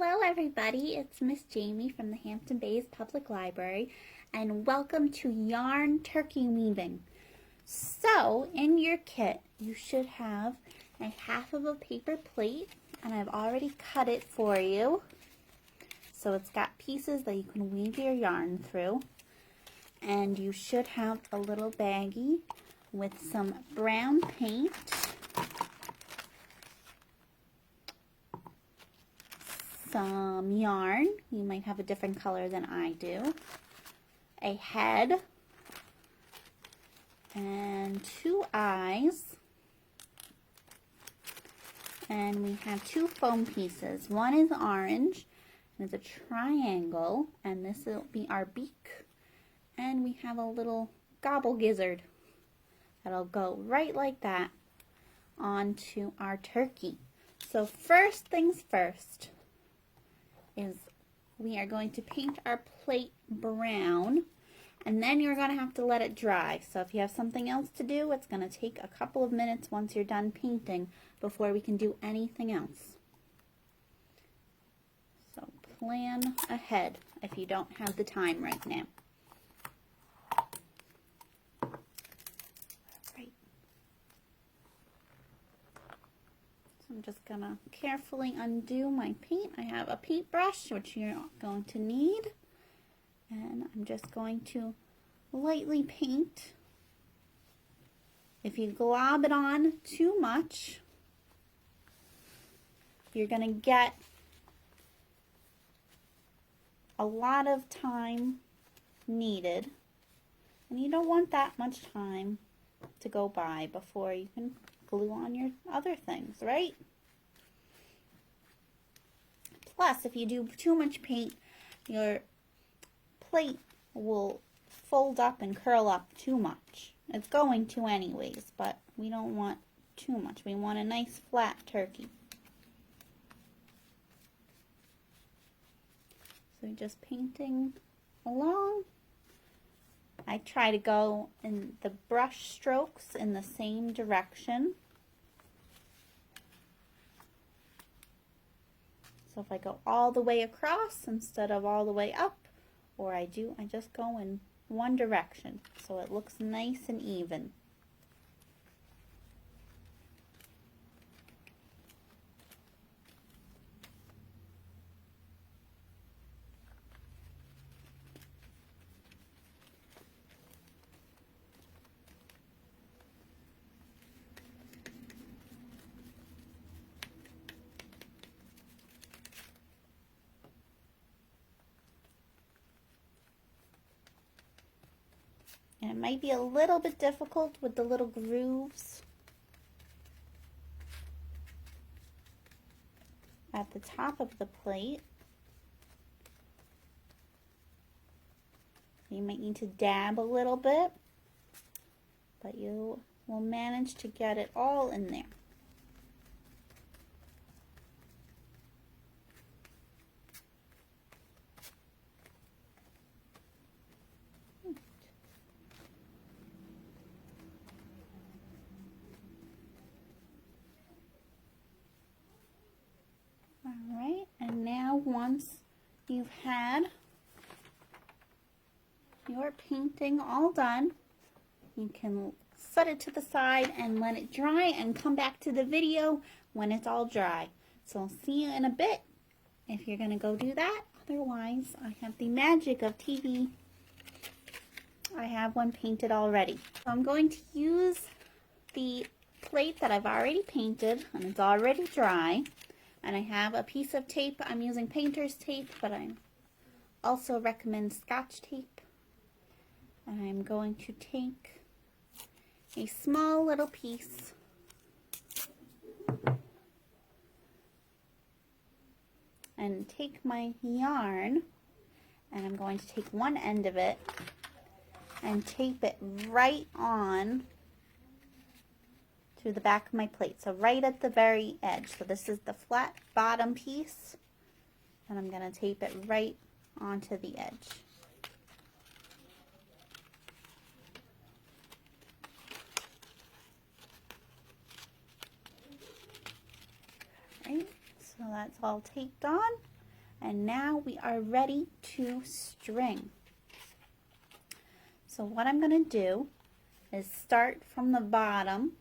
Hello everybody, it's Miss Jaimie from the Hampton Bays Public Library and welcome to Yarn Turkey Weaving. So in your kit you should have a half of a paper plate and I've already cut it for you. So it's got pieces that you can weave your yarn through, and you should have a little baggie with some brown paint, some yarn, you might have a different color than I do, a head, and two eyes, and we have two foam pieces. One is orange, and it's a triangle, and this will be our beak, and we have a little gobble gizzard that'll go right like that onto our turkey. So first things first is we are going to paint our plate brown, and then you're going to have to let it dry. So if you have something else to do, it's going to take a couple of minutes once you're done painting before we can do anything else. So plan ahead if you don't have the time right now. I'm just going to carefully undo my paint. I have a paintbrush, which you're going to need, and I'm just going to lightly paint. If you glob it on too much, you're going to get a lot of time needed, and you don't want that much time to go by before you can glue on your other things, right? Plus, if you do too much paint, your plate will fold up and curl up too much. It's going to anyways, but we don't want too much. We want a nice flat turkey. So just painting along. I try to go in the brush strokes in the same direction. So if I go all the way across instead of all the way up, or I just go in one direction so it looks nice and even. And it might be a little bit difficult with the little grooves at the top of the plate. You might need to dab a little bit, but you will manage to get it all in there. Alright, and now once you've had your painting all done, you can set it to the side and let it dry and come back to the video when it's all dry. So I'll see you in a bit if you're going to go do that. Otherwise, I have the magic of TV. I have one painted already. So I'm going to use the plate that I've already painted, and it's already dry. And I have a piece of tape. I'm using painter's tape, but I also recommend Scotch tape. And I'm going to take a small little piece and take my yarn, and I'm going to take one end of it and tape it right on to the back of my plate, so right at the very edge. So this is the flat bottom piece, and I'm going to tape it right onto the edge. Right, so that's all taped on. And now we are ready to string. So what I'm going to do is start from the bottom,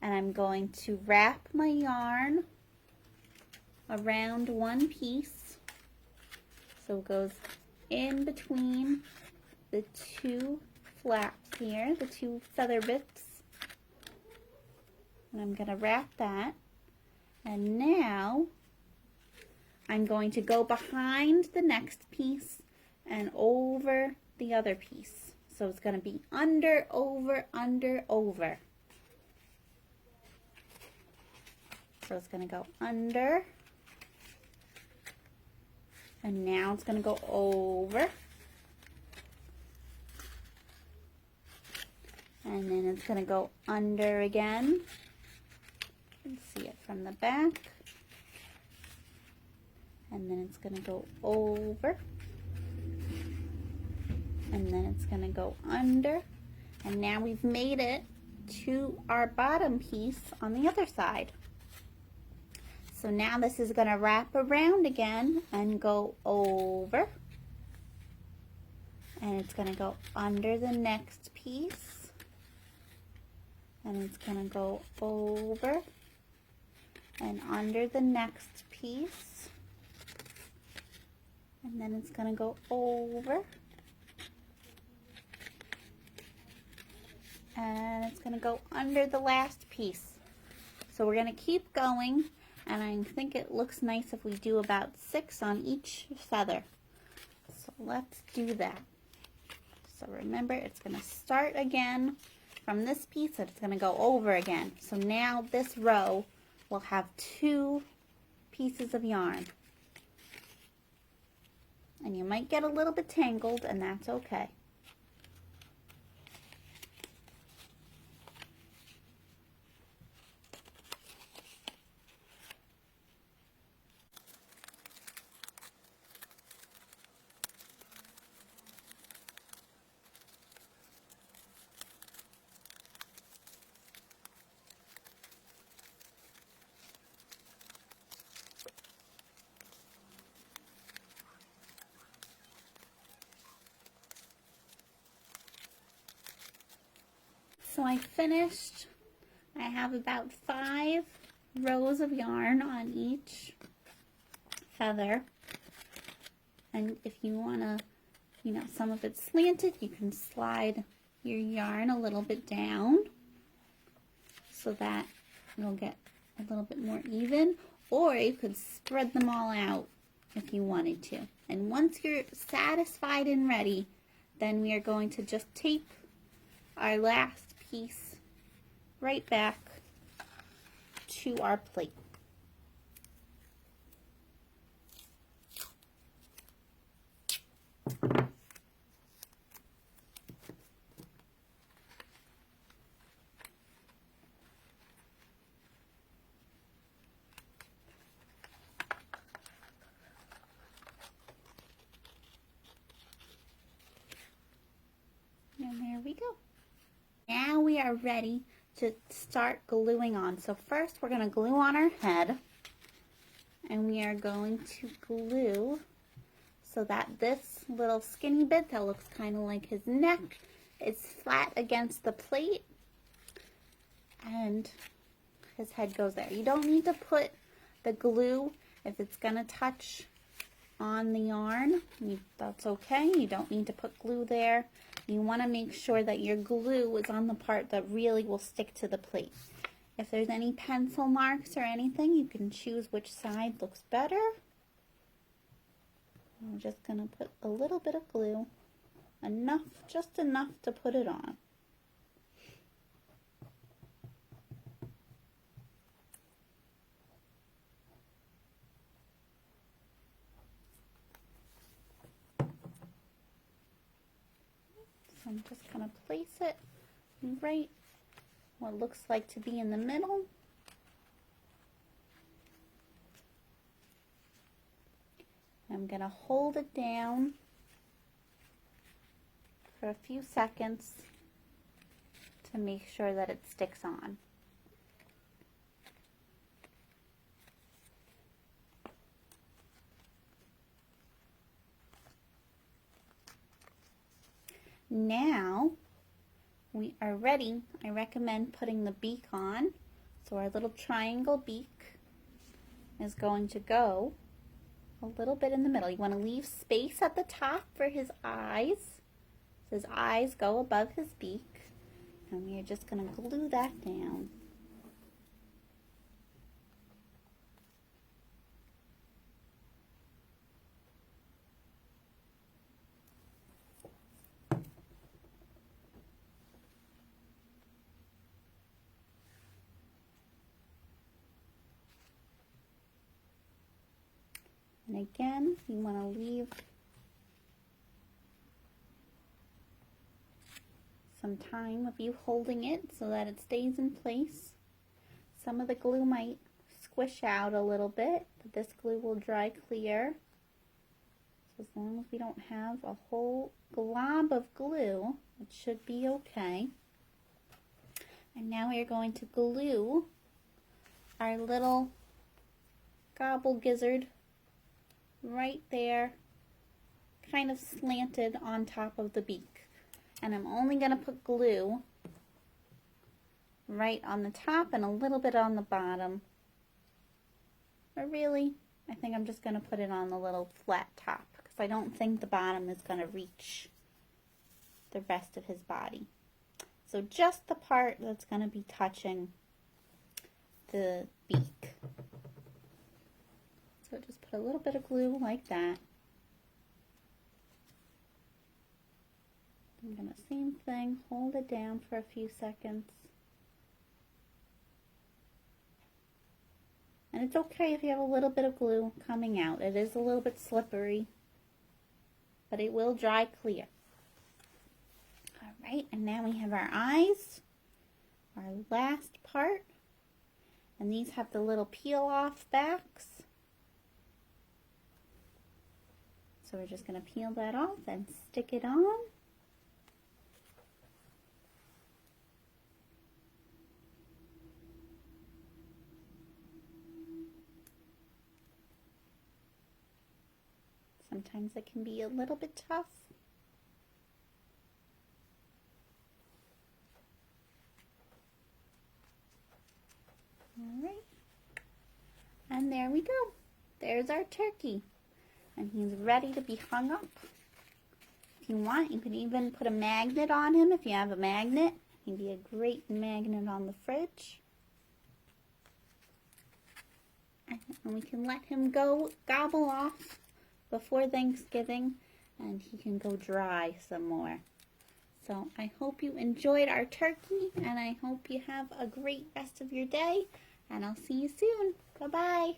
and I'm going to wrap my yarn around one piece so it goes in between the two flaps here, the two feather bits, and I'm going to wrap that. And now I'm going to go behind the next piece and over the other piece. So it's going to be under, over, under, over. So it's going to go under, and now it's going to go over, and then it's going to go under again. You can see it from the back, and then it's going to go over, and then it's going to go under, and now we've made it to our bottom piece on the other side. So now this is going to wrap around again and go over, and it's going to go under the next piece, and it's going to go over and under the next piece, and then it's going to go over, and it's going to go under the last piece. So we're going to keep going, and I think it looks nice if we do about 6 on each feather. So let's do that. So remember, it's going to start again from this piece, and it's going to go over again. So now this row will have 2 pieces of yarn. And you might get a little bit tangled, and that's okay. So I finished. I have about 5 rows of yarn on each feather. And if you want to, some of it's slanted, you can slide your yarn a little bit down so that it'll get a little bit more even. Or you could spread them all out if you wanted to. And once you're satisfied and ready, then we are going to just tape our last piece right back to our plate. And there we go. Now we are ready to start gluing on. So first we're going to glue on our head, and we are going to glue so that this little skinny bit that looks kind of like his neck is flat against the plate, and his head goes there. You don't need to put the glue if it's going to touch on the yarn. That's okay. You don't need to put glue there. You want to make sure that your glue is on the part that really will stick to the plate. If there's any pencil marks or anything, you can choose which side looks better. I'm just going to put a little bit of glue, just enough to put it on. So I'm just going to place it right what looks like to be in the middle. I'm going to hold it down for a few seconds to make sure that it sticks on. Now we are ready. I recommend putting the beak on. So our little triangle beak is going to go a little bit in the middle. You want to leave space at the top for his eyes. So his eyes go above his beak. And we are just going to glue that down. And again, you want to leave some time of you holding it so that it stays in place. Some of the glue might squish out a little bit, but this glue will dry clear. So as long as we don't have a whole glob of glue, it should be okay. And now we are going to glue our little gobble gizzard right there, kind of slanted on top of the beak. And I'm only going to put glue right on the top and a little bit on the bottom. But really, I think I'm just going to put it on the little flat top because I don't think the bottom is going to reach the rest of his body. So just the part that's going to be touching the beak. So just put a little bit of glue like that. I'm going to, same thing, hold it down for a few seconds. And it's okay if you have a little bit of glue coming out. It is a little bit slippery, but it will dry clear. All right, and now we have our eyes, our last part. And these have the little peel-off backs. So we're just going to peel that off and stick it on. Sometimes it can be a little bit tough. All right. And there we go. There's our turkey. And he's ready to be hung up. If you want, you can even put a magnet on him if you have a magnet. He'd be a great magnet on the fridge. And we can let him go gobble off before Thanksgiving, and he can go dry some more. So I hope you enjoyed our turkey, and I hope you have a great rest of your day, and I'll see you soon. Bye-bye.